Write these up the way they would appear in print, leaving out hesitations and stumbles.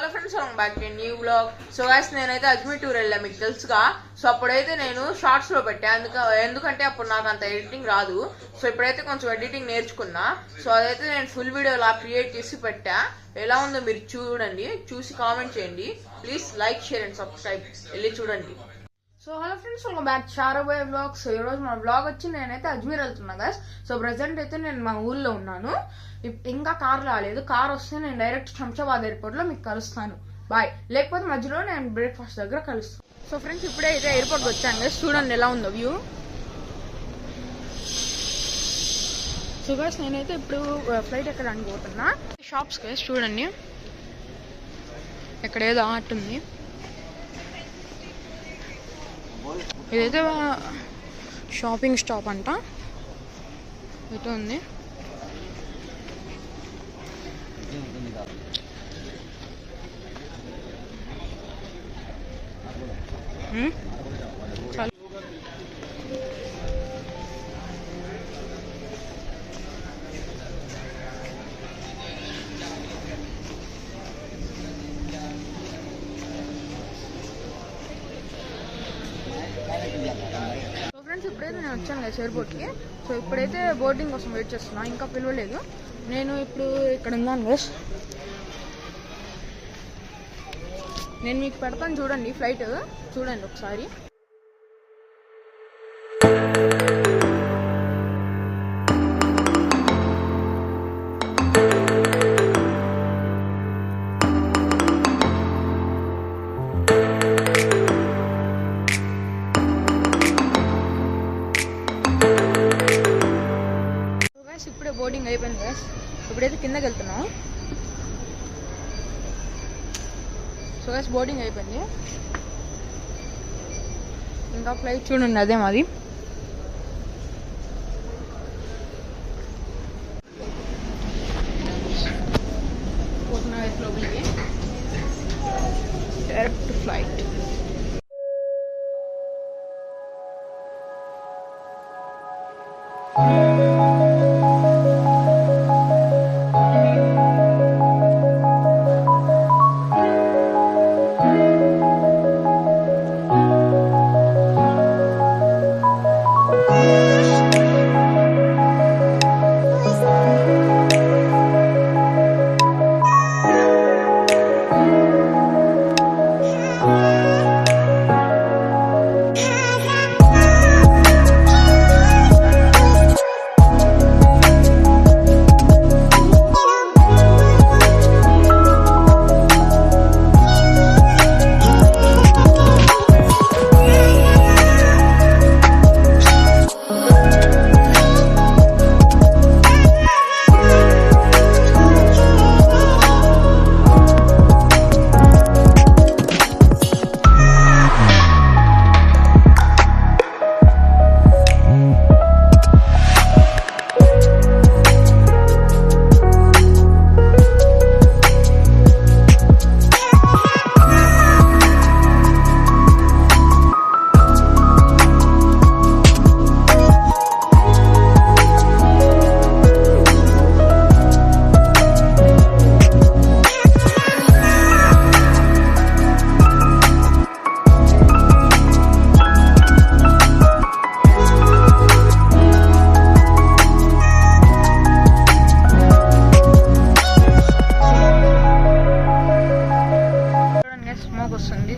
Hello friends, welcome back to new blog. So guys, నేనైతే Ajmer tour వెళ్ళా, మీకు తెలుసుగా. సో అప్పుడైతే నేను షార్ట్స్లో పెట్టా, ఎందుకంటే అప్పుడు నాకు అంత ఎడిటింగ్ రాదు. సో ఇప్పుడైతే కొంచెం ఎడిటింగ్ నేర్చుకున్నా. సో అదైతే నేను ఫుల్ వీడియో అలా క్రియేట్ చేసి పెట్టా. ఎలా ఉందో మీరు చూడండి, చూసి కామెంట్ చేయండి. Please like, share and subscribe, వెళ్ళి చూడండి. So hello friends, welcome back చారాబాయ్ బ్లాగ్. సో ఈరోజు మన బ్లాగ్ వచ్చి నేనైతే అజ్మీర్ వెళ్తున్నా గైస్. సో ప్రజెంట్ అయితే నేను మా ఊళ్ళో ఉన్నాను. ఇంకా కార్ రాలేదు. కార్ వస్తే నేను డైరెక్ట్ శంషాబాద్ ఎయిర్పోర్ట్ లో మీకు కలుస్తాను. బాయ్. లేకపోతే మధ్యలో నేను బ్రేక్ఫాస్ట్ దగ్గర కలుస్తాను. సో ఫ్రెండ్స్, ఇప్పుడే అయితే ఎయిర్పోర్ట్ వచ్చాను గైస్. చూడండి ఎలా ఉందో వ్యూ. సో గైస్, నేనైతే ఇప్పుడు ఫ్లైట్ ఎక్కడానికి పోతున్నా. షాప్స్ గైస్ చూడండి, ఇక్కడ ఏదో ఆర్ట్ ఉంది. ఇదైతే షాపింగ్ స్టాప్ అంట. ఇటు ఉంది. ఫ్రెండ్స్, ఇప్పుడైతే నేను వచ్చాను కదా ఎయిర్పోర్ట్కి. సో ఇప్పుడైతే బోర్డింగ్ కోసం వెయిట్ చేస్తున్నా, ఇంకా పిలవలేదు. నేను ఇప్పుడు ఇక్కడ ఉన్నాను గైస్. నేను మీకు పెడతాను చూడండి, ఫ్లైట్ చూడండి ఒకసారి. ఇప్పుడే బోర్డింగ్ అయిపోయింది గైస్. ఇప్పుడైతే కిందకి వెళ్తున్నాం. సో గైస్, బోర్డింగ్ అయిపోయింది. ఇంకా ఫ్లైట్ చూడండి, అదే మాది. Direct flight. వస్తుంది.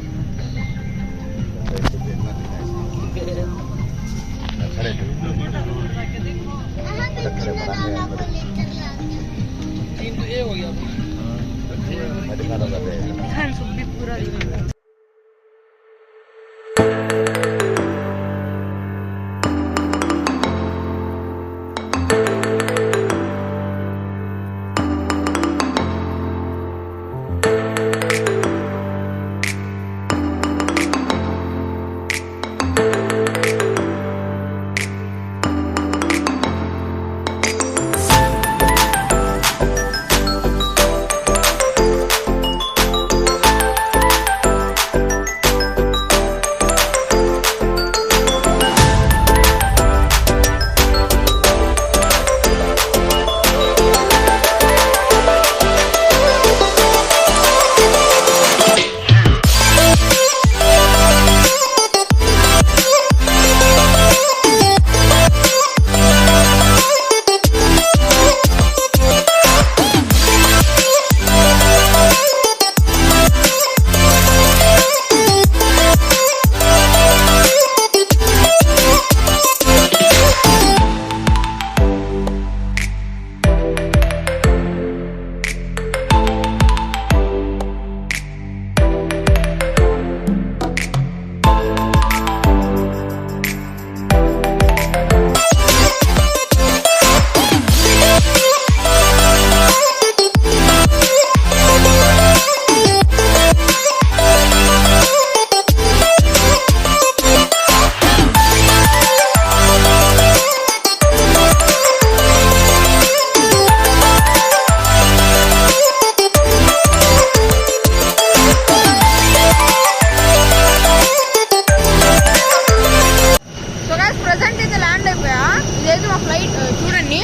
మొత్తానికి అయితే ల్యాండ్ అయిపోయా. ఇదైతే మా ఫ్లైట్ చూడండి,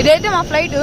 ఇదైతే మా ఫ్లైట్.